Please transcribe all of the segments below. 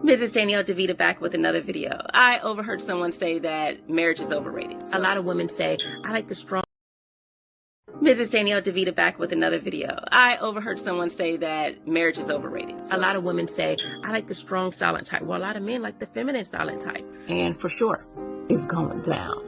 Mrs. Danielle DeVita back with another video. I overheard someone say that marriage is overrated. A lot of women say, I like the strong. Mrs. Danielle DeVita back with another video. I overheard someone say that marriage is overrated. A lot of women say, I like the strong silent type. Well, a lot of men like the feminine silent type. And for sure, it's going down.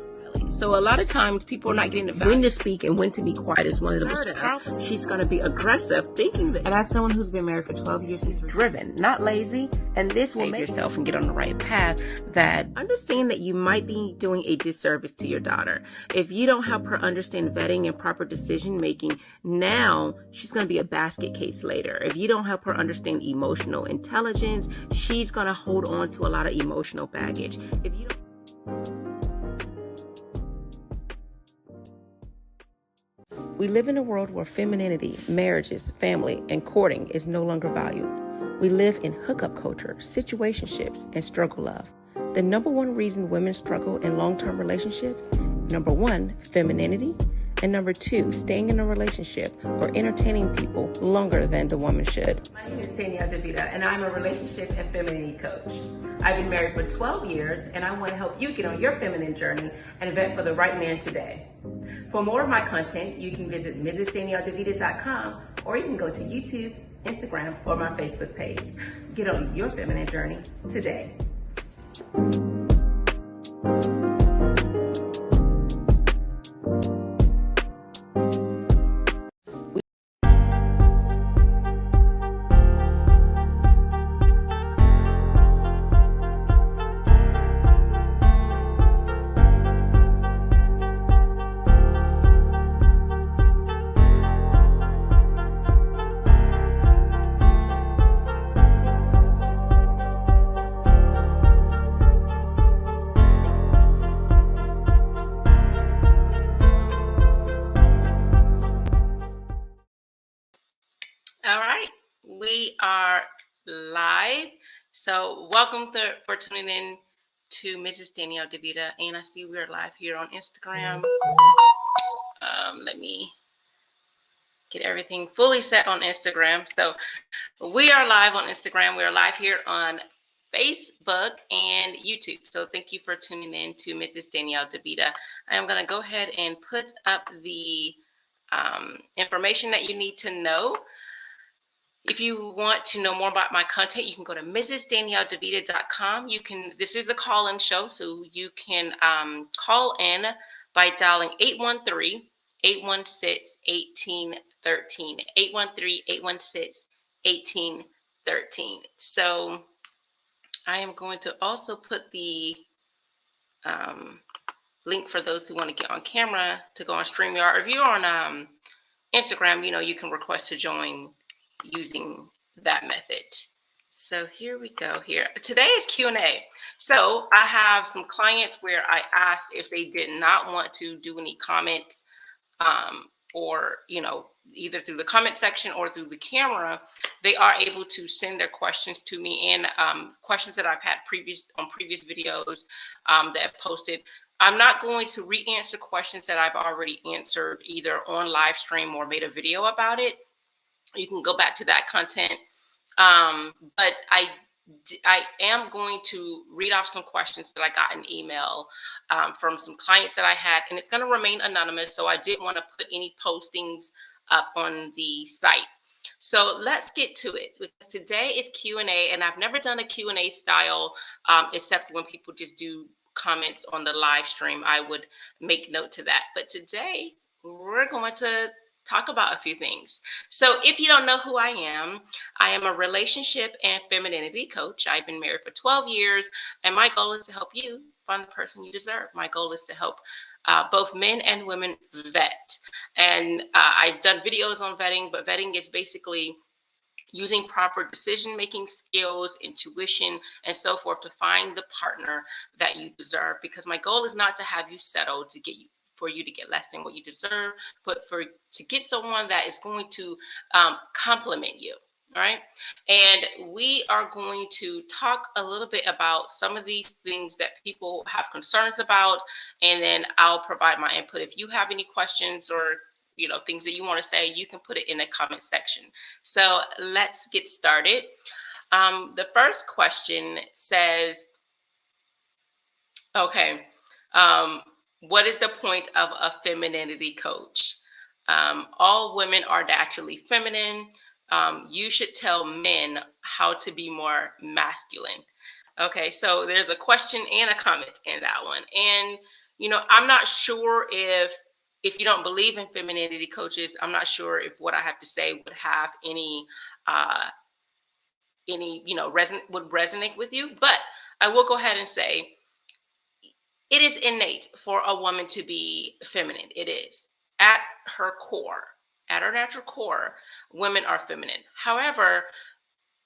So a lot of times people are not getting the value. When to speak and when to be quiet is one of the most powerful. She's going to be aggressive, thinking that. And as someone who's been married for 12 years, she's driven, not lazy. And this will make yourself and get on the right path. That understand that you might be doing a disservice to your daughter if you don't help her understand vetting and proper decision making. Now she's going to be a basket case later. If you don't help her understand emotional intelligence, she's going to hold on to a lot of emotional baggage. If you don't. We live in a world where femininity, marriages, family, and courting is no longer valued. We live in hookup culture, situationships, and struggle love. The number one reason women struggle in long-term relationships, number one, femininity, and number two, staying in a relationship or entertaining people longer than the woman should. My name is Danielle DeVita, and I'm a relationship and femininity coach. I've been married for 12 years, and I want to help you get on your feminine journey and vet for the right man today. For more of my content, you can visit mrsdanielledevita.com, or you can go to YouTube, Instagram, or my Facebook page. Get on your feminine journey today. All right, we are live. So welcome for tuning in to Mrs. Danielle DeVita. And I see we're live here on Instagram. Let me get everything fully set on Instagram. So we are live on Instagram. We are live here on Facebook and YouTube. So thank you for tuning in to Mrs. Danielle DeVita. I am going to go ahead and put up the information that you need to know. If you want to know more about my content, you can go to mrsdanielledevita.com. This is a call-in show, so you can call in by dialing 813-816-1813. 813-816-1813. So I am going to also put the link for those who want to get on camera to go on StreamYard. Or if you're on Instagram, you can request to join using that method. So here we go here. Today is Q&A. So I have some clients where I asked if they did not want to do any comments or, either through the comment section or through the camera, they are able to send their questions to me, and questions that I've had on previous videos that I've posted. I'm not going to re-answer questions that I've already answered either on live stream or made a video about it. You can go back to that content. But I am going to read off some questions that I got in email from some clients that I had, and it's going to remain anonymous. So I didn't want to put any postings up on the site. So let's get to it, because today is Q&A, and I've never done a Q&A style except when people just do comments on the live stream. I would make note to that. But today we're going to talk about a few things. So if you don't know who I am a relationship and femininity coach. I've been married for 12 years, and my goal is to help you find the person you deserve. My goal is to help both men and women vet. And I've done videos on vetting, but vetting is basically using proper decision-making skills, intuition, and so forth to find the partner that you deserve. Because my goal is not to have you settle for you to get less than what you deserve, but to get someone that is going to compliment you. All right. And we are going to talk a little bit about some of these things that people have concerns about, and then I'll provide my input. If you have any questions or things that you want to say, you can put it in the comment section. So let's get started. The first question says, okay, um, what is the point of a femininity coach? All women are naturally feminine. You should tell men how to be more masculine. Okay, so there's a question and a comment in that one. And I'm not sure if you don't believe in femininity coaches, I'm not sure if what I have to say would have uh any would resonate with you, but I will go ahead and say it is innate for a woman to be feminine. It is at her core, at her natural core, women are feminine. However,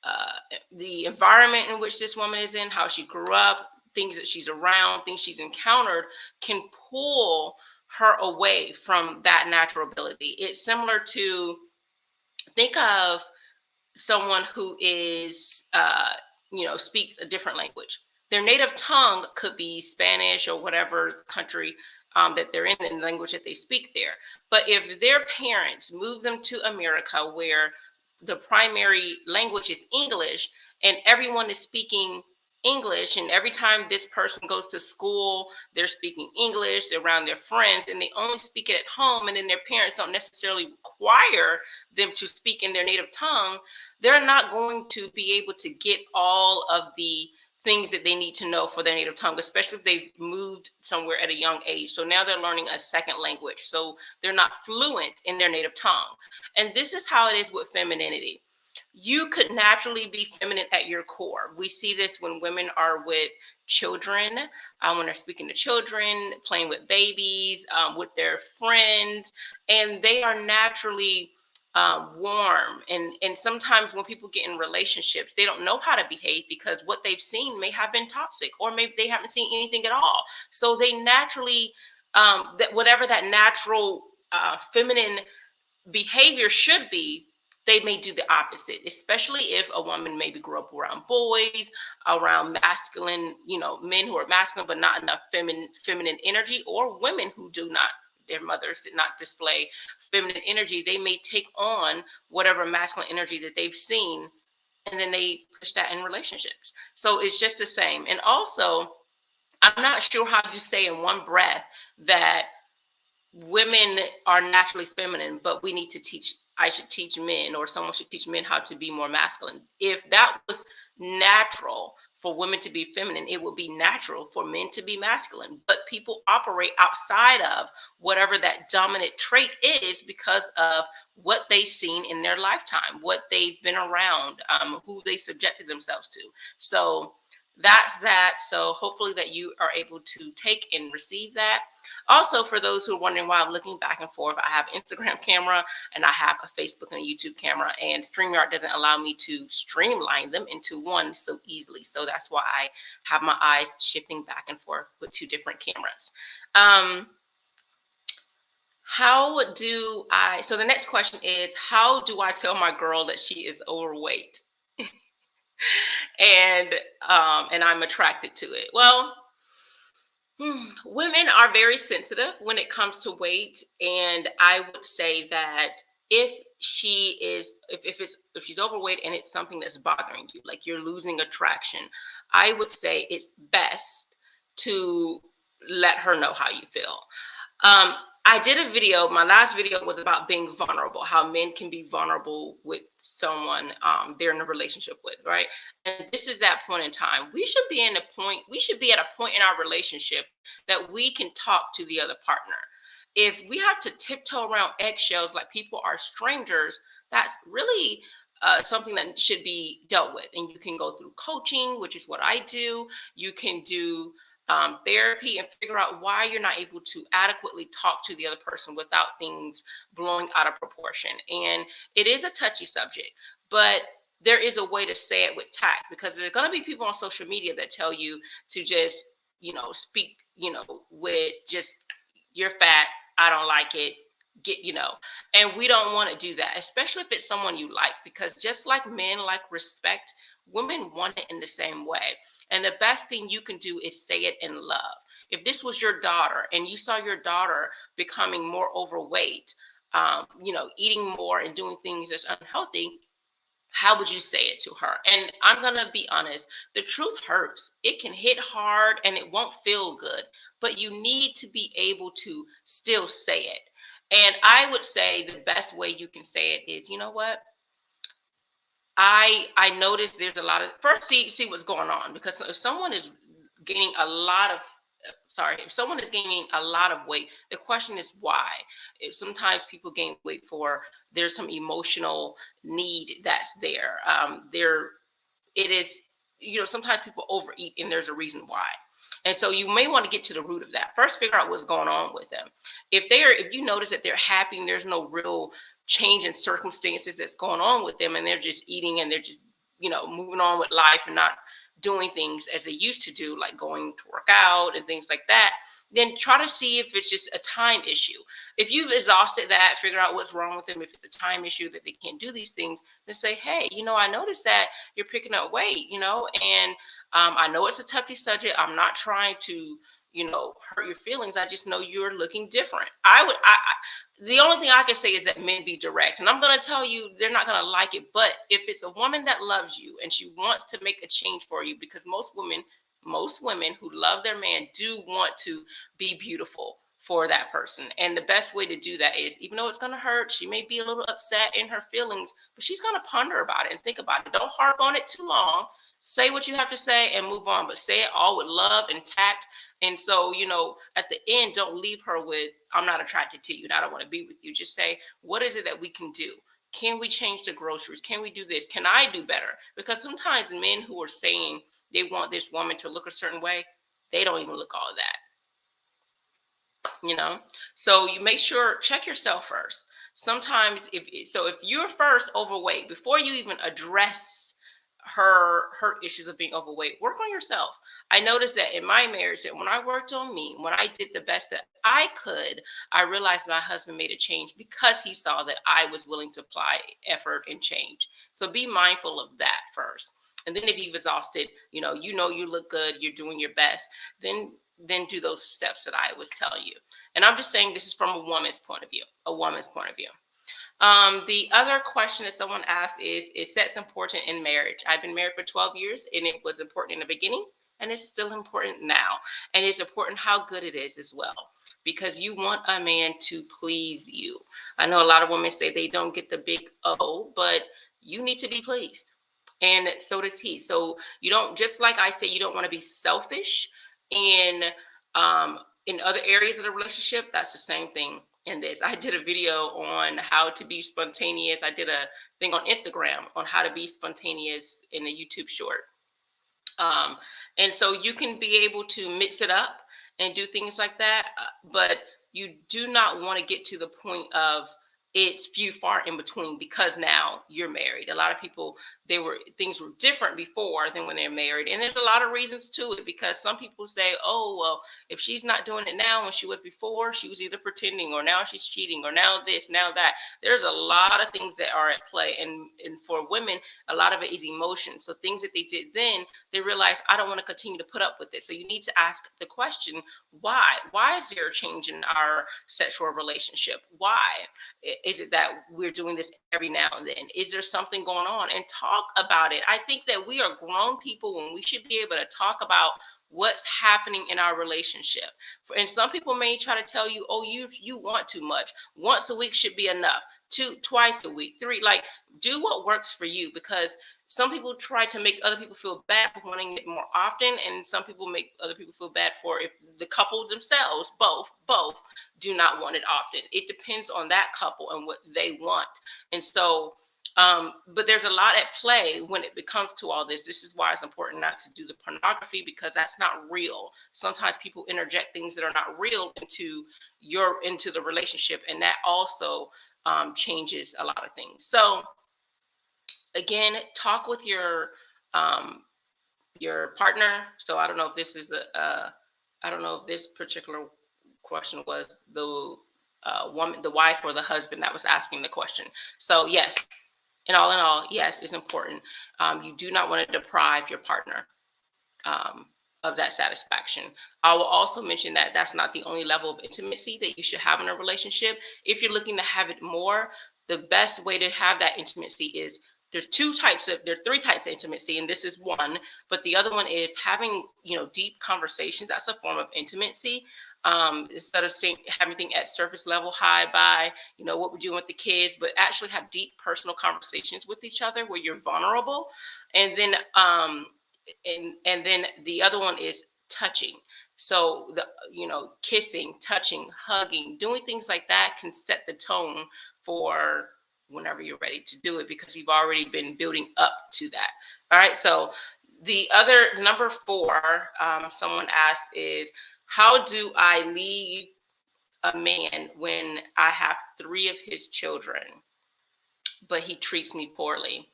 uh, the environment in which this woman is in, how she grew up, things that she's around, things she's encountered can pull her away from that natural ability. It's similar to, think of someone who is speaks a different language. Their native tongue could be Spanish or whatever country that they're in and the language that they speak there. But if their parents move them to America where the primary language is English and everyone is speaking English, and every time this person goes to school they're speaking English, they're around their friends and they only speak it at home, and then their parents don't necessarily require them to speak in their native tongue, they're not going to be able to get all of the things that they need to know for their native tongue, especially if they've moved somewhere at a young age. So now they're learning a second language. So they're not fluent in their native tongue. And this is how it is with femininity. You could naturally be feminine at your core. We see this when women are with children, when they're speaking to children, playing with babies, with their friends, and they are naturally warm. And sometimes when people get in relationships, they don't know how to behave because what they've seen may have been toxic, or maybe they haven't seen anything at all. So they naturally, that whatever that natural feminine behavior should be, they may do the opposite, especially if a woman maybe grew up around boys, around masculine, men who are masculine but not enough feminine energy, or women who do not, their mothers did not display feminine energy. They may take on whatever masculine energy that they've seen, and then they push that in relationships. So it's just the same. And also, I'm not sure how you say in one breath that women are naturally feminine, but we need to teach, I should teach men, or someone should teach men how to be more masculine. If that was natural for women to be feminine, it would be natural for men to be masculine. But people operate outside of whatever that dominant trait is because of what they've seen in their lifetime, what they've been around, who they subjected themselves to. So that's that. So hopefully that you are able to take and receive that. Also, for those who are wondering why I'm looking back and forth, I have Instagram camera and I have a Facebook and a YouTube camera, and StreamYard doesn't allow me to streamline them into one so easily. So that's why I have my eyes shifting back and forth with two different cameras. So the next question is, how do I tell my girl that she is overweight? and I'm attracted to it? Well, women are very sensitive when it comes to weight, and I would say that if if she's overweight and it's something that's bothering you, like you're losing attraction, I would say it's best to let her know how you feel. I did a video. My last video was about being vulnerable, how men can be vulnerable with someone they're in a relationship with, right? And this is that point in time. We should be at a point in our relationship that we can talk to the other partner. If we have to tiptoe around eggshells like people are strangers, that's really something that should be dealt with. And you can go through coaching, which is what I do. You can do therapy and figure out why you're not able to adequately talk to the other person without things blowing out of proportion. And it is a touchy subject, but there is a way to say it with tact, because there are going to be people on social media that tell you to just, speak, with just, you're fat, I don't like it, and we don't want to do that, especially if it's someone you like, because just like men like respect, women want it in the same way. And the best thing you can do is say it in love. If this was your daughter and you saw your daughter becoming more overweight, eating more and doing things that's unhealthy, How would you say it to her? And I'm going to be honest, the truth hurts. It can hit hard and it won't feel good, but you need to be able to still say it. And I would say the best way you can say it is, you know what? I noticed there's a lot of, first see what's going on, because if someone is gaining a lot of, sorry, if someone is gaining a lot of weight, the question is why. Sometimes people gain weight for, there's some emotional need that's there. There it is, sometimes people overeat and there's a reason why. And so you may want to get to the root of that. First, figure out what's going on with them. If you notice that they're happy and there's no real change in circumstances that's going on with them, and they're just eating and they're just, moving on with life and not doing things as they used to do, like going to work out and things like that, then try to see if it's just a time issue. If you've exhausted that, figure out what's wrong with them. If it's a time issue that they can't do these things, then say, hey, I noticed that you're picking up weight, and I know it's a touchy subject. I'm not trying to, hurt your feelings. I just know you're looking different. The only thing I can say is that men be direct. And I'm going to tell you, they're not going to like it. But if it's a woman that loves you and she wants to make a change for you, because most women who love their man do want to be beautiful for that person. And the best way to do that is, even though it's going to hurt, she may be a little upset in her feelings, but she's going to ponder about it and think about it. Don't harp on it too long. Say what you have to say and move on, but say it all with love and tact. And so, at the end, don't leave her with, I'm not attracted to you and I don't want to be with you. Just say, what is it that we can do? Can we change the groceries? Can we do this? Can I do better? Because sometimes men who are saying they want this woman to look a certain way, they don't even look all that. So you make sure, check yourself first. Sometimes if you're first overweight, before you even address her issues of being overweight, work on yourself. I noticed that in my marriage, that when I worked on me, when I did the best that I could, I realized my husband made a change because he saw that I was willing to apply effort and change. So be mindful of that first. And then if you've exhausted, you look good, you're doing your best, then do those steps that I was telling you. And I'm just saying this is from a woman's point of view. The other question that someone asked is sex important in marriage? I've been married for 12 years and it was important in the beginning and it's still important now. And it's important how good it is as well, because you want a man to please you. I know a lot of women say they don't get the big O, but you need to be pleased. And so does he. So you don't, just like I say, you don't want to be selfish in other areas of the relationship. That's the same thing in this. I did a video on how to be spontaneous. I did a thing on Instagram on how to be spontaneous in a YouTube short. And so you can be able to mix it up and do things like that. But you do not want to get to the point of it's few far in between, because now you're married. A lot of people, things were different before than when they're married. And there's a lot of reasons to it, because some people say, oh, well, if she's not doing it now when she was before, she was either pretending, or now she's cheating, or now this, now that. There's a lot of things that are at play. And for women, a lot of it is emotion. So things that they did then, they realize, I don't want to continue to put up with it. So you need to ask the question, why? Why is there a change in our sexual relationship? Why? Is it that we're doing this every now and then? Is there something going on? And talk about it. I think that we are grown people when we should be able to talk about what's happening in our relationship. And some people may try to tell you, oh, you want too much. Once a week should be enough. Twice a week, 3. Like, do what works for you, because some people try to make other people feel bad for wanting it more often, and some people make other people feel bad for if the couple themselves, both do not want it often. It depends on that couple and what they want. And so, but there's a lot at play when it becomes to all this. This is why it's important not to do the pornography, because that's not real. Sometimes people interject things that are not real into the relationship, and that also changes a lot of things. So again, talk with your partner. So I don't know if this is I don't know if this particular question was the woman, the wife, or the husband that was asking the question. So yes, in all, yes, it's important. You do not want to deprive your partner of that satisfaction. I will also mention that that's not the only level of intimacy that you should have in a relationship. If you're looking to have it more, the best way to have that intimacy is there's three types of intimacy, and this is one, but the other one is having, deep conversations. That's a form of intimacy. Instead of having everything at surface level, hi, bye, what we're doing with the kids, but actually have deep personal conversations with each other where you're vulnerable. And then, and then the other one is touching. So kissing, touching, hugging, doing things like that can set the tone for whenever you're ready to do it, because you've already been building up to that. All right. So the other number 4, someone asked, is how do I leave a man when I have 3 of his children, but he treats me poorly?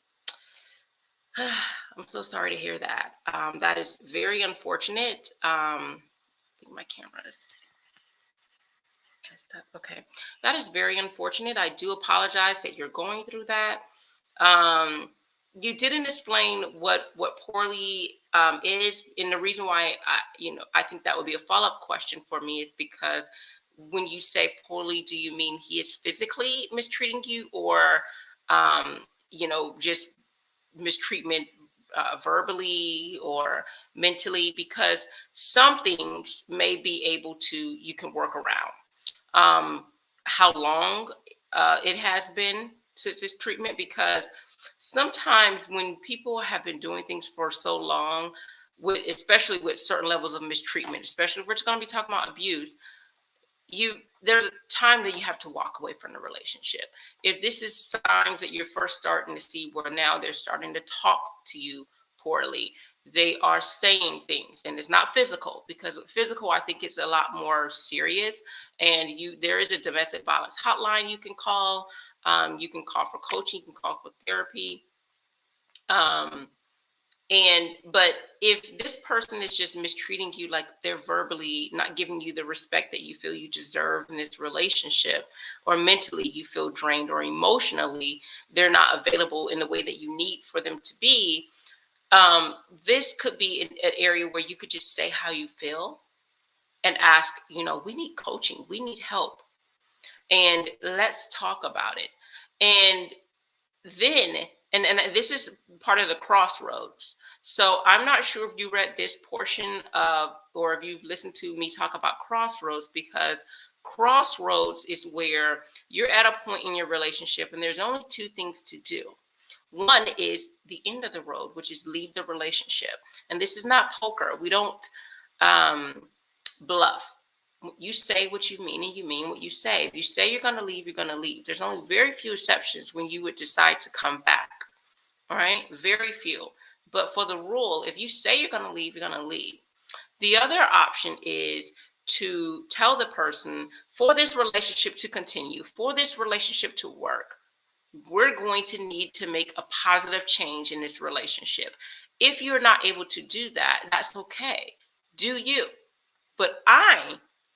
I'm so sorry to hear that. That is very unfortunate. I think my camera is messed up. Okay. That is very unfortunate. I do apologize that you're going through that. You didn't explain what poorly is, and the reason why I think that would be a follow-up question for me is because when you say poorly, do you mean he is physically mistreating you, or just mistreatment verbally or mentally? Because some things may be able to, you can work around. How long it has been since this treatment, because sometimes when people have been doing things for so long, especially with certain levels of mistreatment, especially if we're going to be talking about abuse, there's a time that you have to walk away from the relationship. If this is signs that you're first starting to see where now they're starting to talk to you poorly, they are saying things, and it's not physical, because with physical, I think it's a lot more serious. And there is a domestic violence hotline you can call. You can call for coaching, you can call for therapy. But if this person is just mistreating you, like they're verbally not giving you the respect that you feel you deserve in this relationship, or mentally you feel drained, or emotionally they're not available in the way that you need for them to be, this could be an area where you could just say how you feel and ask, we need coaching, we need help, and let's talk about it. And then, and this is part of the crossroads. So I'm not sure if you read this portion of, or if you've listened to me talk about crossroads, because crossroads is where you're at a point in your relationship and there's only 2 things to do. One is the end of the road, which is leave the relationship. And this is not poker. We don't bluff. You say what you mean, and you mean what you say. If you say you're going to leave, you're going to leave. There's only very few exceptions when you would decide to come back. All right. Very few. But for the rule, if you say you're going to leave, you're going to leave. The other option is to tell the person, for this relationship to continue, for this relationship to work, we're going to need to make a positive change in this relationship. If you're not able to do that, that's okay. Do you? But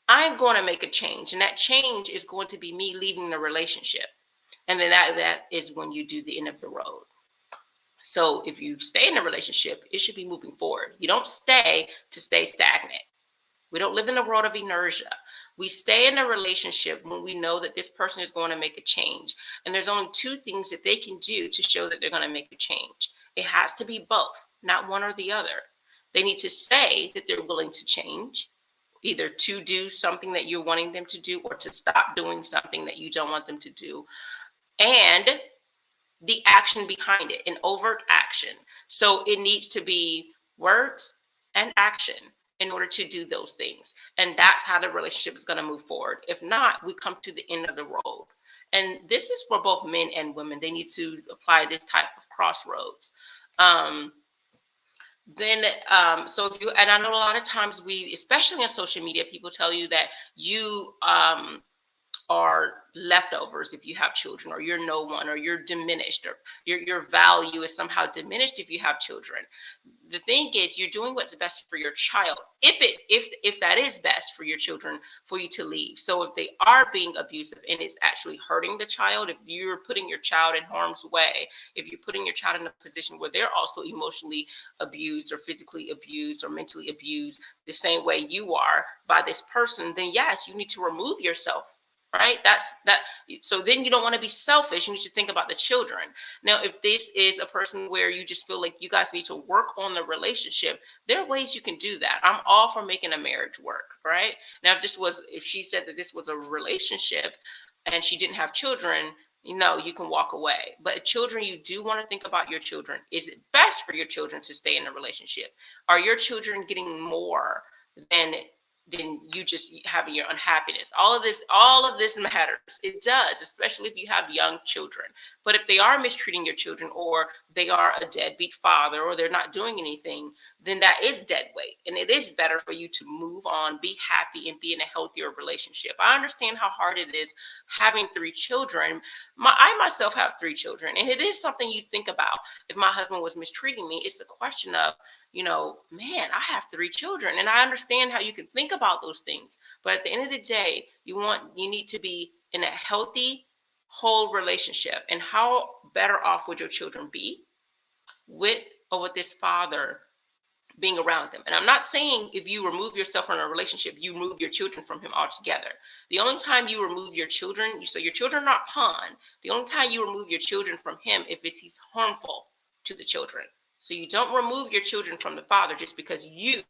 I'm going to make a change, and that change is going to be me leaving the relationship. And then that is when you do the end of the road. So if you stay in a relationship, it should be moving forward. You don't stay to stay stagnant. We don't live in a world of inertia. We stay in a relationship when we know that this person is going to make a change. And there's only 2 things that they can do to show that they're going to make a change. It has to be both, not one or the other. They need to say that they're willing to change, either to do something that you're wanting them to do, or to stop doing something that you don't want them to do. And the action behind it, an overt action. So it needs to be words and action in order to do those things. And that's how the relationship is going to move forward. If not, we come to the end of the road. And this is for both men and women. They need to apply this type of crossroads. So if you, and I know a lot of times especially on social media, people tell you that you are leftovers if you have children, or you're no one, or you're diminished, or your value is somehow diminished if you have children. The thing is, you're doing what's best for your child. If that is best for your children, for you to leave. So if they are being abusive and it's actually hurting the child, if you're putting your child in harm's way, if you're putting your child in a position where they're also emotionally abused or physically abused or mentally abused the same way you are by this person, then yes, you need to remove yourself right? That's that. So then you don't want to be selfish. You need to think about the children. Now, if this is a person where you just feel like you guys need to work on the relationship, there are ways you can do that. I'm all for making a marriage work, right? Now, if she said that this was a relationship and she didn't have children, you can walk away. But children, you do want to think about your children. Is it best for your children to stay in a relationship? Are your children getting more than you just having your unhappiness? All of this matters. It does, especially if you have young children. But if they are mistreating your children, or they are a deadbeat father, or they're not doing anything, then that is dead weight. And it is better for you to move on, be happy, and be in a healthier relationship. I understand how hard it is having 3 children. I myself have 3 children, and it is something you think about. If my husband was mistreating me, it's a question of, man, I have 3 children, and I understand how you can think about those things. But at the end of the day, you need to be in a healthy, whole relationship. And how better off would your children be with this father being around them? And I'm not saying if you remove yourself from a relationship, you remove your children from him altogether. The only time you remove your children, so your children are not pawn. The only time you remove your children from him if he's harmful to the children. So you don't remove your children from the father just because you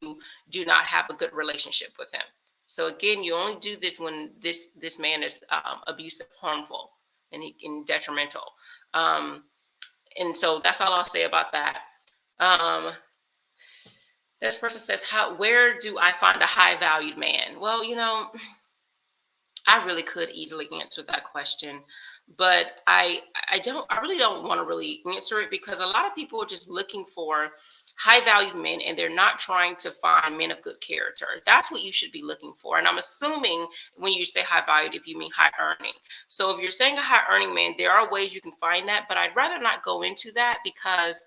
do not have a good relationship with him. So again, you only do this when this man is abusive, harmful, and detrimental. And so that's all I'll say about that. This person says, where do I find a high valued man? Well, I really could easily answer that question, but I really don't want to really answer it, because a lot of people are just looking for high valued men, and they're not trying to find men of good character. That's what you should be looking for. And I'm assuming when you say high valued, if you mean high earning. So if you're saying a high earning man, there are ways you can find that, but I'd rather not go into that, because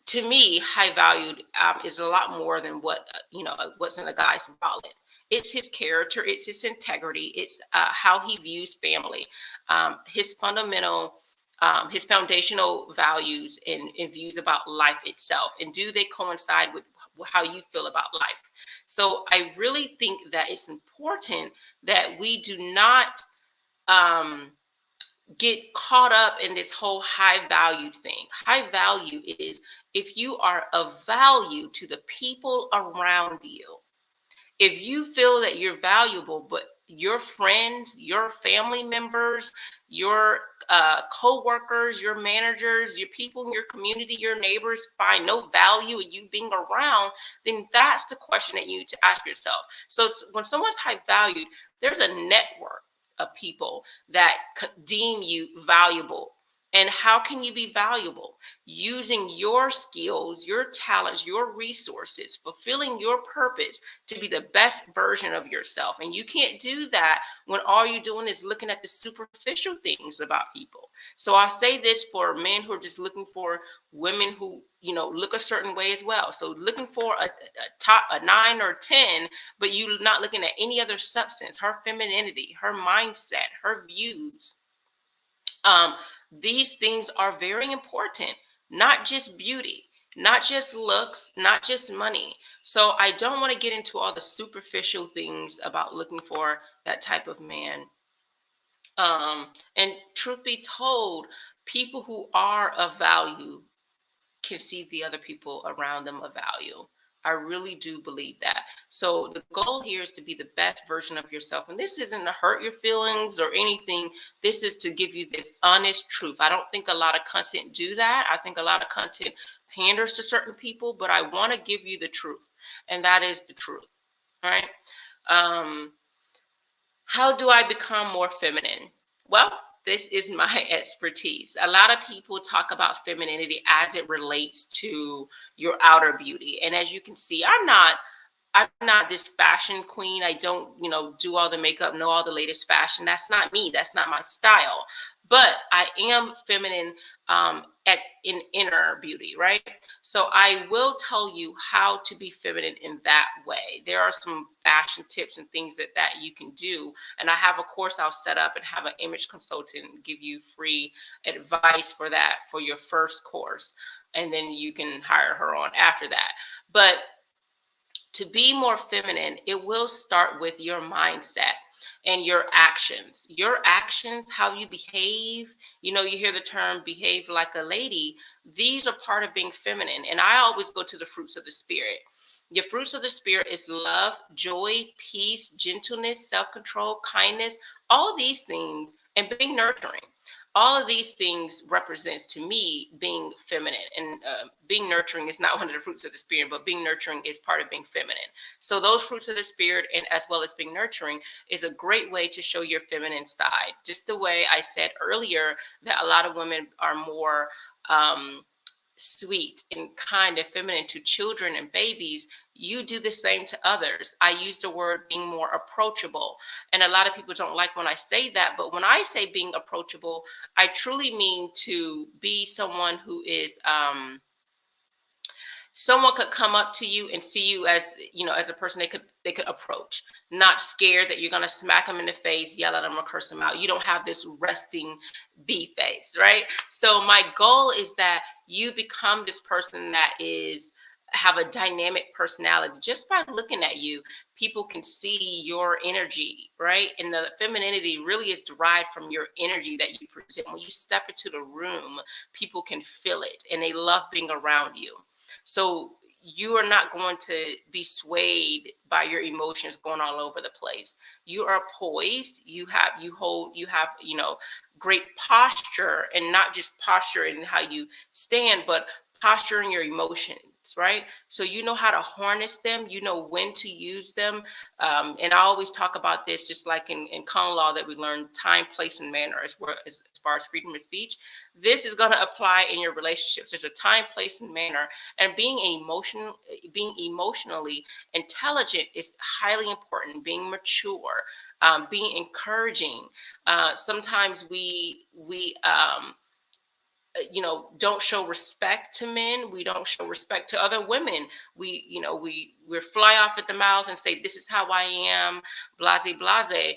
to me, high valued is a lot more than what's in a guy's wallet. It's his character, it's his integrity, it's how he views family, his his foundational values and views about life itself, and do they coincide with how you feel about life? So I really think that it's important that we do not get caught up in this whole high value thing. High value is if you are of value to the people around you. If you feel that you're valuable, but your friends, your family members, your co-workers, your managers, your people in your community, your neighbors find no value in you being around, then that's the question that you need to ask yourself. So when someone's high valued, there's a network of people that deem you valuable. And how can you be valuable? Using your skills, your talents, your resources, fulfilling your purpose to be the best version of yourself. And you can't do that when all you're doing is looking at the superficial things about people. So I say this for men who are just looking for women who, look a certain way as well. So looking for a 9 or 10, but you're not looking at any other substance, her femininity, her mindset, her views. These things are very important, not just beauty, not just looks, not just money. So I don't want to get into all the superficial things about looking for that type of man. And truth be told, people who are of value can see the other people around them of value. I really do believe that. So the goal here is to be the best version of yourself. And this isn't to hurt your feelings or anything. This is to give you this honest truth. I don't think a lot of content do that. I think a lot of content panders to certain people, but I want to give you the truth. And that is the truth. All right. How do I become more feminine? Well, this is my expertise. A lot of people talk about femininity as it relates to your outer beauty. And as you can see, I'm not this fashion queen. I don't, do all the makeup, know all the latest fashion. That's not me. That's not my style. But I am feminine in inner beauty, right? So I will tell you how to be feminine in that way. There are some fashion tips and things that you can do. And I have a course I'll set up and have an image consultant give you free advice for that for your first course. And then you can hire her on after that. But to be more feminine, it will start with your mindset. and your actions. Your actions, how you behave, you hear the term behave like a lady. These are part of being feminine. And I always go to the fruits of the spirit. Your fruits of the spirit is love, joy, peace, gentleness, self-control, kindness, all these things, and being nurturing. All of these things represents to me being feminine, and being nurturing is not one of the fruits of the spirit, but being nurturing is part of being feminine. So those fruits of the spirit, and as well as being nurturing, is a great way to show your feminine side. Just the way I said earlier that a lot of women are more sweet and kind and feminine to children and babies, you do the same to others. I use the word being more approachable. And a lot of people don't like when I say that, but when I say being approachable, I truly mean to be someone who is someone could come up to you and see you as, as a person they could approach, not scared that you're going to smack them in the face, yell at them, or curse them out. You don't have this resting bee face, right? So my goal is that you become this person that is have a dynamic personality. Just by looking at you, people can see your energy, right? And the femininity really is derived from your energy that you present. When you step into the room, people can feel it and they love being around you. So you are not going to be swayed by your emotions going all over the place. You are poised. You have great posture, and not just posture in how you stand, but posture in your emotions, right? So you know how to harness them. You know when to use them. And I always talk about this, just like in common law that we learn time, place, and manner as far as freedom of speech. This is going to apply in your relationships. There's a time, place, and manner. And being emotionally intelligent is highly important. Being mature, being encouraging. Sometimes we don't show respect to men. We don't show respect to other women. We fly off at the mouth and say, this is how I am, blase blase.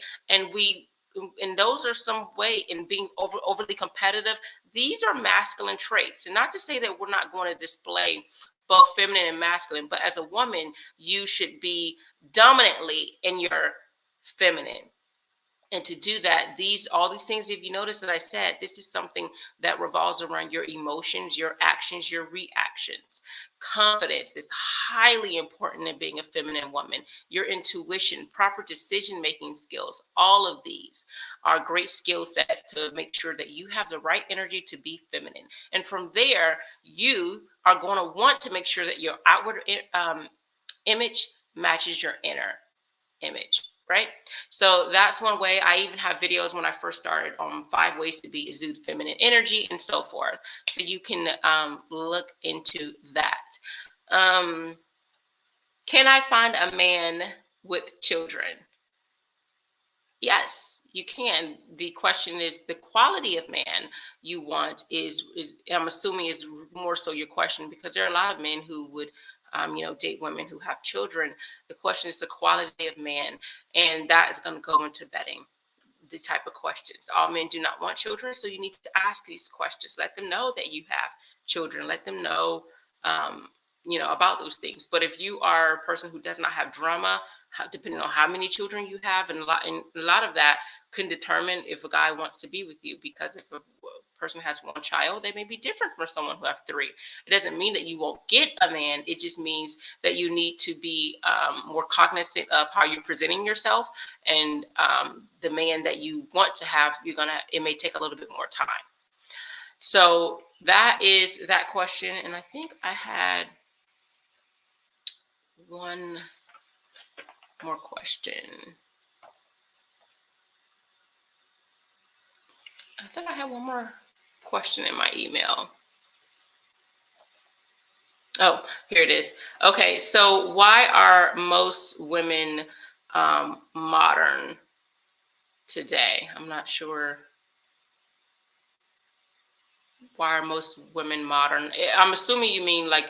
And those are some way in being overly competitive. These are masculine traits. And not to say that we're not going to display both feminine and masculine, but as a woman, you should be dominantly in your feminine. And to do that, all these things, if you notice that I said, this is something that revolves around your emotions, your actions, your reactions. Confidence is highly important in being a feminine woman. Your intuition, proper decision-making skills, all of these are great skill sets to make sure that you have the right energy to be feminine. And from there, you are going to want to make sure that your outward image matches your inner image, right? So that's one way. I even have videos when I first started on 5 ways to exude feminine energy and so forth. So you can look into that. Can I find a man with children? Yes, you can. The question is the quality of man you want is I'm assuming is more so your question, because there are a lot of men who would date women who have children. The question is the quality of man, and that is going to go into vetting the type of questions. All men do not want children, so you need to ask these questions. Let them know that you have children. Let them know, about those things. But if you are a person who does not have drama, depending on how many children you have, and a lot of that can determine if a guy wants to be with you. Because if a person has one child, they may be different from someone who have 3. It doesn't mean that you won't get a man. It just means that you need to be more cognizant of how you're presenting yourself, and the man that you want to have, it may take a little bit more time. So that is that question. And I think I had one more question. I thought I had one more question in my email. Oh, here it is. Okay, so why are most women modern today? I'm not sure. Why are most women modern? I'm assuming you mean like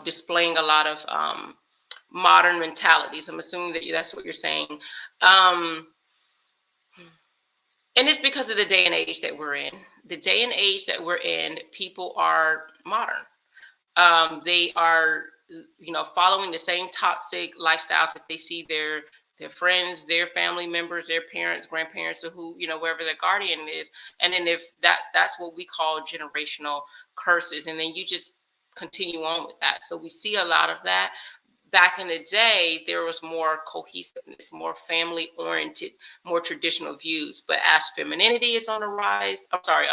displaying a lot of modern mentalities. I'm assuming that that's what you're saying. And it's because of the day and age that we're in. The day and age that we're in, people are modern. They are, following the same toxic lifestyles that they see their their friends, their family members, their parents, grandparents, or who, wherever their guardian is. And then if that's what we call generational curses. And then you just continue on with that. So we see a lot of that. Back in the day, there was more cohesiveness, more family oriented, more traditional views. But as femininity is on the rise, I'm sorry,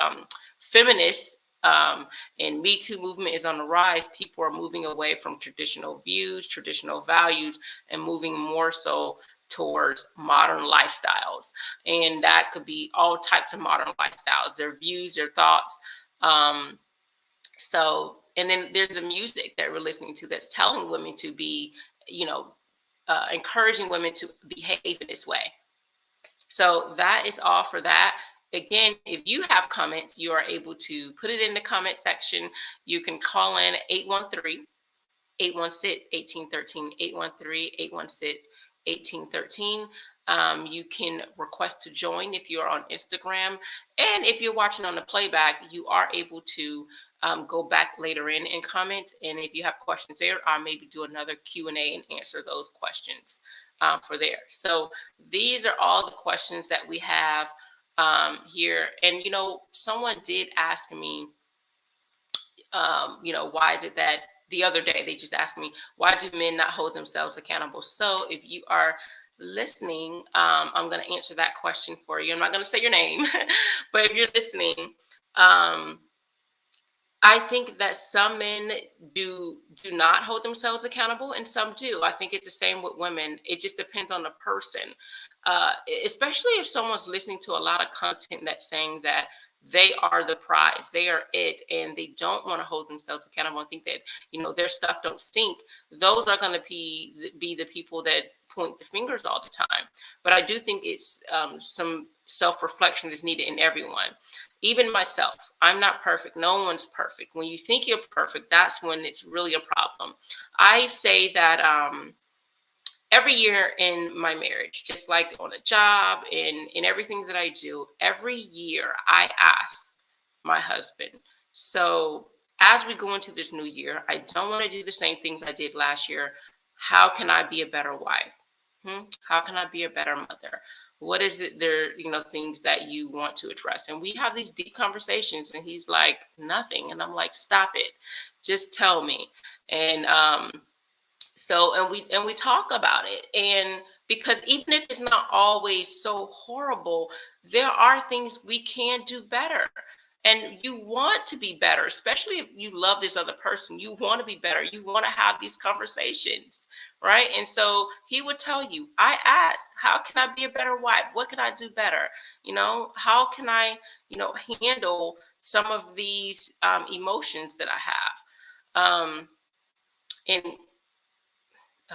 feminists and Me Too movement is on the rise, people are moving away from traditional views, traditional values, and moving more so towards modern lifestyles. And that could be all types of modern lifestyles, their views, their thoughts. Um, and then there's the music that we're listening to that's telling women to be, you know, encouraging women to behave in this way. So that is all for that. Again, if you have comments, you are able to put it in the comment section. You can call in 813-816-1813, 813-816-1813. You can request to join if you're on Instagram. And if you're watching on the playback, you are able to go back later and comment. And if you have questions there, I'll maybe do another Q&A and answer those questions for there. So these are all the questions that we have here. And, someone did ask me, why is it that the other day they just asked me, why do men not hold themselves accountable? So if you are listening, I'm going to answer that question for you. I'm not going to say your name, but if you're listening, I think that some men do not hold themselves accountable, and some do. I think it's the same with women. It just depends on the person, especially if someone's listening to a lot of content that's saying that they are the prize, they are it, and they don't want to hold themselves accountable and think that their stuff don't stink. Those are going to be the people that point the fingers all the time. But I do think it's some self-reflection is needed in everyone. Even myself, I'm not perfect. No one's perfect. When you think you're perfect, that's when it's really a problem. I say that every year in my marriage, just like on a job and in everything that I do, every year I ask my husband, so as we go into this new year, I don't want to do the same things I did last year. How can I be a better wife? How can I be a better mother? What is it there, things that you want to address? And we have these deep conversations, and he's like, nothing. And I'm like, stop it. Just tell me. And we talk about it. And because even if it's not always so horrible, there are things we can do better. And you want to be better, especially if you love this other person. You want to be better. You want to have these conversations, right? And so he would tell you, I ask, how can I be a better wife? What can I do better? How can I, handle some of these emotions that I have? And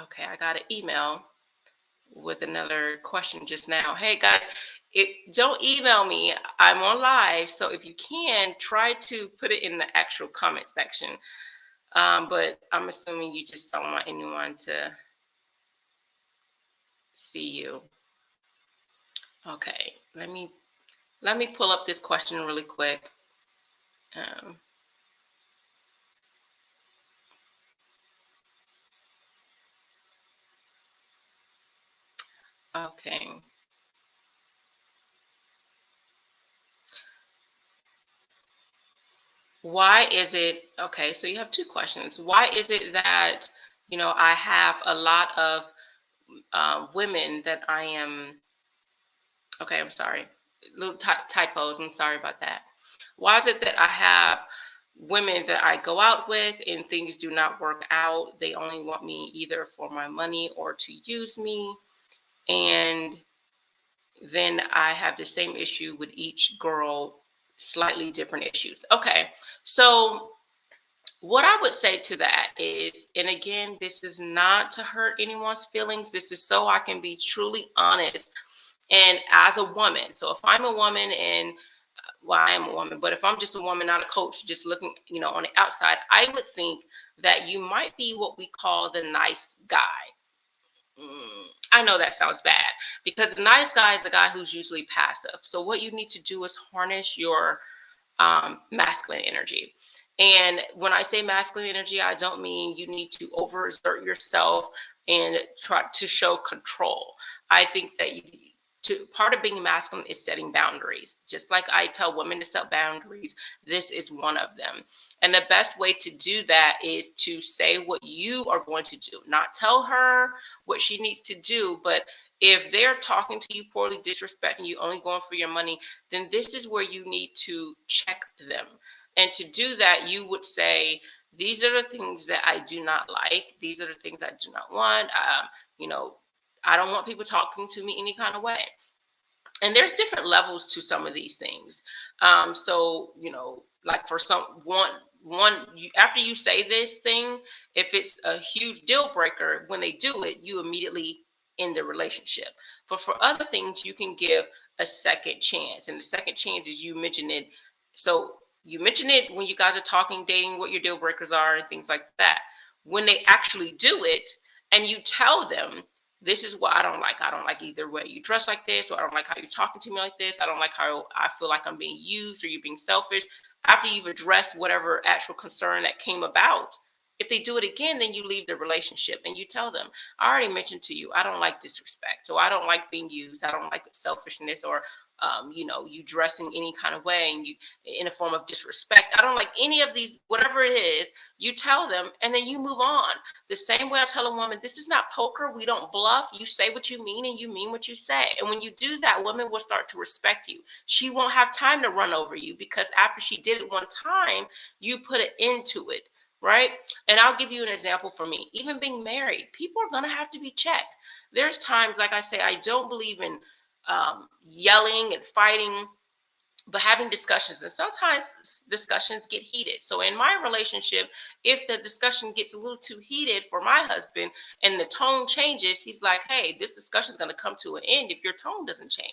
okay, I got an email with another question just now. Hey guys, don't email me. I'm on live, so if you can, try to put it in the actual comment section. But I'm assuming you just don't want anyone to see you. Okay, let me pull up this question really quick. Okay. Why is it, okay, so you have two questions. Why is it that, I have a lot of women that I am, okay, I'm sorry, little typos, I'm sorry about that. Why is it that I have women that I go out with and things do not work out? They only want me either for my money or to use me. And then I have the same issue with each girl, slightly different issues. Okay, so what I would say to that is, and again, this is not to hurt anyone's feelings. This is so I can be truly honest. And as a woman, so if I'm a woman and, well, I am a woman, but if I'm just a woman, not a coach, just looking, on the outside, I would think that you might be what we call the nice guy. I know that sounds bad, because the nice guy is the guy who's usually passive. So what you need to do is harness your masculine energy. And when I say masculine energy, I don't mean you need to overexert yourself and try to show control. I think that part of being masculine is setting boundaries. Just like I tell women to set boundaries, this is one of them. And the best way to do that is to say what you are going to do, not tell her what she needs to do. But if they're talking to you poorly, disrespecting you, only going for your money, then this is where you need to check them. And to do that, you would say, these are the things that I do not like. These are the things I do not want. I don't want people talking to me any kind of way. And there's different levels to some of these things. So, like for after you say this thing, if it's a huge deal breaker, when they do it, you immediately end the relationship. But for other things, you can give a second chance. And the second chance is you mention it. So you mention it when you guys are talking, dating, what your deal breakers are and things like that. When they actually do it and you tell them, this is what I don't like. I don't like either way you dress like this, or I don't like how you're talking to me like this. I don't like how I feel like I'm being used or you're being selfish. After you've addressed whatever actual concern that came about, if they do it again, then you leave the relationship and you tell them, I already mentioned to you, I don't like disrespect. So I don't like being used. I don't like selfishness or, you dressing any kind of way and you in a form of disrespect. I don't like any of these, whatever it is, you tell them and then you move on. The same way I tell a woman, this is not poker. We don't bluff. You say what you mean and you mean what you say. And when you do that, women will start to respect you. She won't have time to run over you because after she did it one time, you put an end to it. Right. And I'll give you an example for me. Even being married, people are going to have to be checked. There's times, like I say, I don't believe in yelling and fighting, but having discussions. And sometimes discussions get heated. So in my relationship, if the discussion gets a little too heated for my husband and the tone changes, he's like, hey, this discussion is going to come to an end if your tone doesn't change.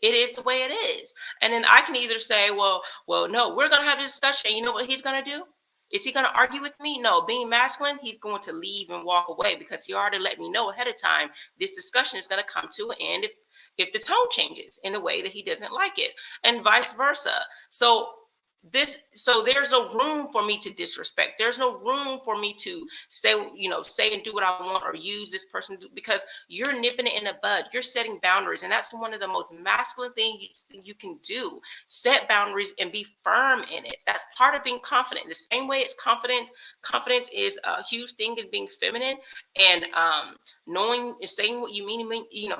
It is the way it is. And then I can either say, well, no, we're going to have a discussion. And you know what he's going to do? Is he going to argue with me? No, being masculine, he's going to leave and walk away because he already let me know ahead of time this discussion is going to come to an end if the tone changes in a way that he doesn't like it, and vice versa. So there's no room for me to disrespect. There's no room for me to say and do what I want or use this person because you're nipping it in the bud. You're setting boundaries. And that's one of the most masculine things you can do. Set boundaries and be firm in it. That's part of being confident. The same way it's confident. Confidence is a huge thing in being feminine and knowing and saying what you mean,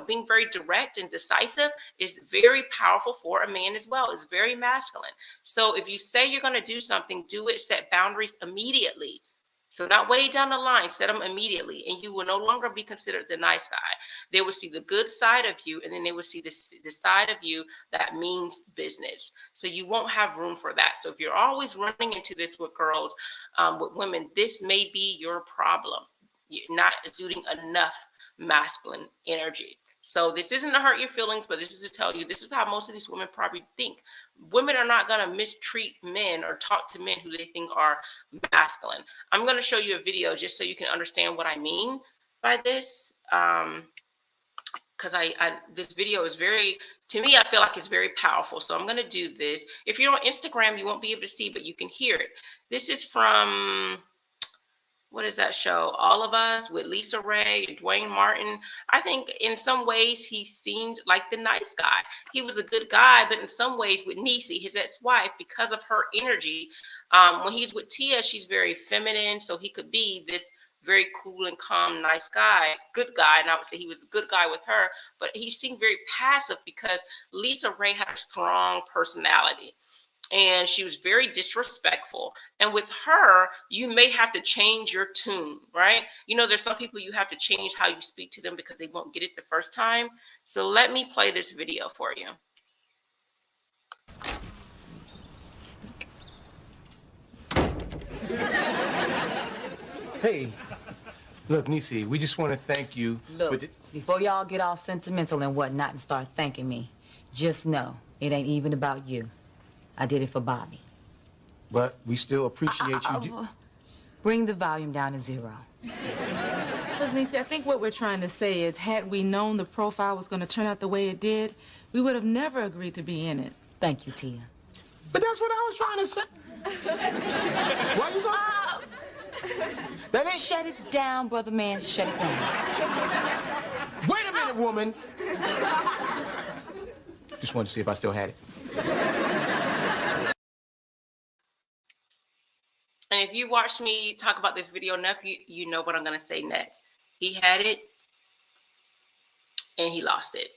being very direct and decisive is very powerful for a man as well. It's very masculine. So if you say you're going to do something, do it, set boundaries immediately. So not way down the line, set them immediately, and you will no longer be considered the nice guy. They will see the good side of you, and then they will see the side of you that means business. So you won't have room for that. So if you're always running into this with girls, with women, this may be your problem. You're not exuding enough masculine energy. So this isn't to hurt your feelings, but this is to tell you this is how most of these women probably think. Women are not going to mistreat men or talk to men who they think are masculine. I'm going to show you a video just so you can understand what I mean by this. Because this video is to me, I feel like it's very powerful. So I'm going to do this. If you're on Instagram, you won't be able to see, but you can hear it. This is from... what is that show? All of Us with Lisa Ray and Dwayne Martin. I think in some ways he seemed like the nice guy. He was a good guy, but in some ways with Niecy, his ex-wife, because of her energy, when he's with Tia, she's very feminine. So he could be this very cool and calm, nice guy, good guy. And I would say he was a good guy with her, but he seemed very passive because Lisa Ray had a strong personality. And she was very disrespectful. And with her, you may have to change your tune, right? There's some people you have to change how you speak to them because they won't get it the first time. So let me play this video for you. Hey, look, Niecy, we just want to thank you. Look, before y'all get all sentimental and whatnot and start thanking me, just know it ain't even about you. I did it for Bobby. But we still appreciate you. Bring the volume down to 0. Look, Niecy, I think what we're trying to say is had we known the profile was going to turn out the way it did, we would have never agreed to be in it. Thank you, Tia. But that's what I was trying to say. Why you going? That ain't... Shut it down, brother man. Shut it down. Wait a minute. minute, woman. Just wanted to see if I still had it. And if you watch me talk about this video enough, you know what I'm going to say next. He had it and he lost it.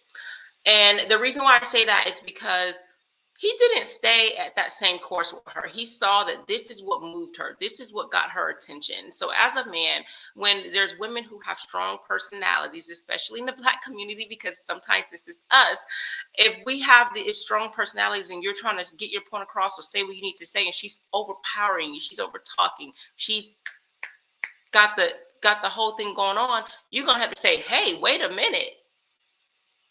And the reason why I say that is because he didn't stay at that same course with her. He saw that this is what moved her. This is what got her attention. So as a man, when there's women who have strong personalities, especially in the Black community, because sometimes this is us, if we have the strong personalities and you're trying to get your point across or say what you need to say, and she's overpowering you, she's over talking, she's got the whole thing going on, you're going to have to say, hey, wait a minute.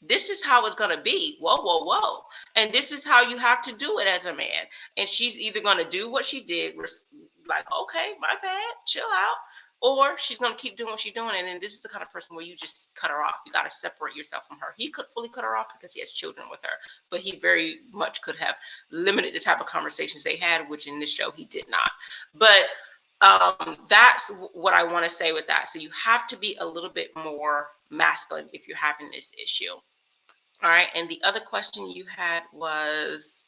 This is how it's going to be. Whoa, whoa, whoa. And this is how you have to do it as a man. And she's either going to do what she did, like, okay, my bad, chill out. Or she's going to keep doing what she's doing. And then this is the kind of person where you just cut her off. You got to separate yourself from her. He could fully cut her off because he has children with her. But he very much could have limited the type of conversations they had, which in this show he did not. But that's what I want to say with that. So you have to be a little bit more masculine if you're having this issue. All right. And the other question you had was,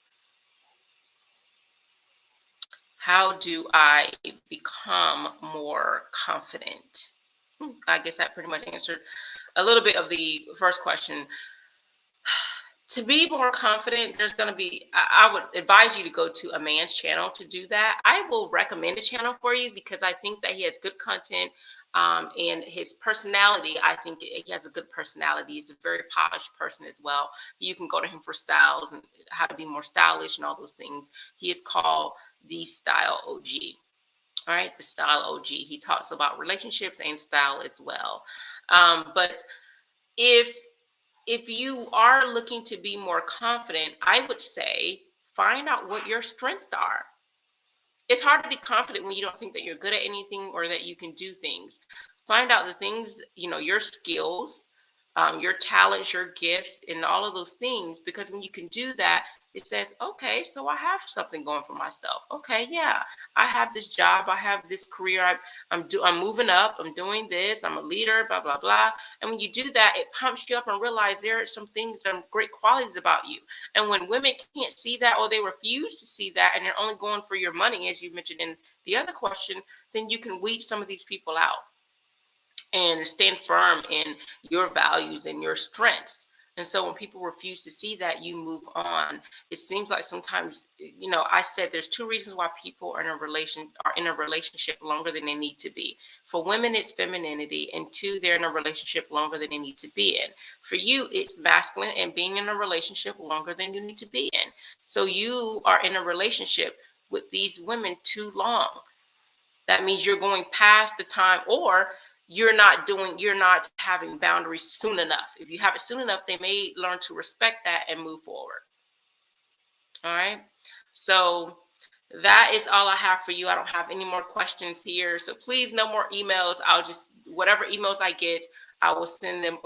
how do I become more confident? I guess that pretty much answered a little bit of the first question. To be more confident, there's going to be, I would advise you to go to a man's channel to do that. I will recommend a channel for you because I think that he has good content. And his personality, I think he has a good personality. He's a very polished person as well. You can go to him for styles and how to be more stylish and all those things. He is called the Style OG. All right, the Style OG. He talks about relationships and style as well. But if you are looking to be more confident, I would say find out what your strengths are. It's hard to be confident when you don't think that you're good at anything or that you can do things. Find out the things, your skills, your talents, your gifts, and all of those things. Because when you can do that, it says, okay, so I have something going for myself. Okay, yeah, I have this job. I have this career. I'm moving up. I'm doing this. I'm a leader, blah, blah, blah. And when you do that, it pumps you up and realize there are some things that are great qualities about you. And when women can't see that or they refuse to see that and they're only going for your money, as you mentioned in the other question, then you can weed some of these people out and stand firm in your values and your strengths. And so when people refuse to see that, you move on. It seems like sometimes, I said there's two reasons why people are in a relationship longer than they need to be. For women, it's femininity. And two, they're in a relationship longer than they need to be in. For you, it's masculine and being in a relationship longer than you need to be in. So you are in a relationship with these women too long. That means you're going past the time, or you're not having boundaries soon enough. If you have it soon enough, they may learn to respect that and move forward. All right. So that is all I have for you. I don't have any more questions here. So please, no more emails. Whatever emails I get, I will send them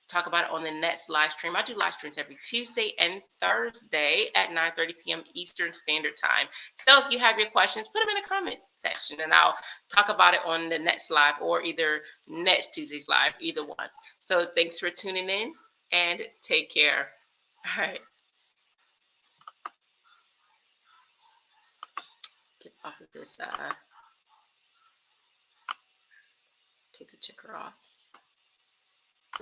talk about it on the next live stream. I do live streams every Tuesday and Thursday at 9:30 p.m. Eastern Standard Time. So if you have your questions, put them in the comments section and I'll talk about it on the next live or either next Tuesday's live, either one. So thanks for tuning in and take care. All right. Get off of this. Take the checker off.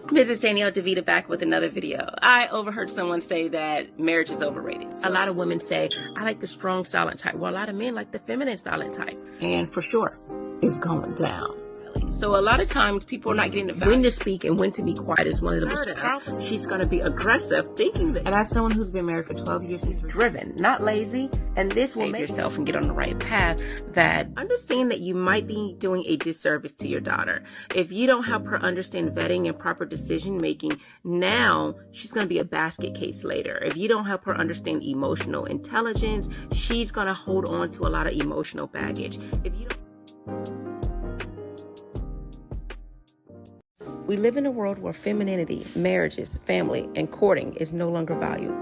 Mrs. Danielle DeVita back with another video. I overheard someone say that marriage is overrated. A lot of women say, I like the strong, silent type. Well, a lot of men like the feminine, silent type. And for sure, it's going down. So a lot of times people are not getting the when to speak and when to be quiet is one of the most powerful. She's going to be aggressive thinking that. And as someone who's been married for 12 years, he's driven, not lazy. And this will make yourself and get on the right path. That understand that you might be doing a disservice to your daughter. If you don't help her understand vetting and proper decision making, now she's going to be a basket case later. If you don't help her understand emotional intelligence, she's going to hold on to a lot of emotional baggage. If you don't... We live in a world where femininity, marriages, family, and courting is no longer valued.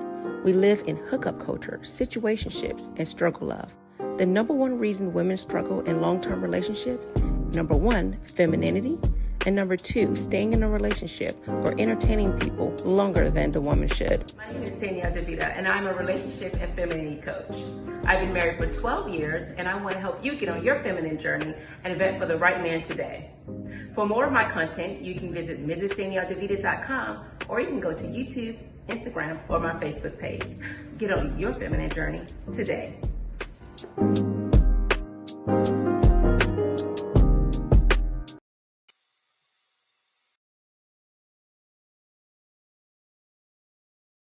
We live in hookup culture, situationships, and struggle love. The number one reason women struggle in long-term relationships, number one, femininity, And number 2, staying in a relationship or entertaining people longer than the woman should. My name is Danielle DeVita, and I'm a relationship and femininity coach. I've been married for 12 years, and I want to help you get on your feminine journey and vet for the right man today. For more of my content, you can visit MrsDanielleDeVita.com, or you can go to YouTube, Instagram, or my Facebook page. Get on your feminine journey today.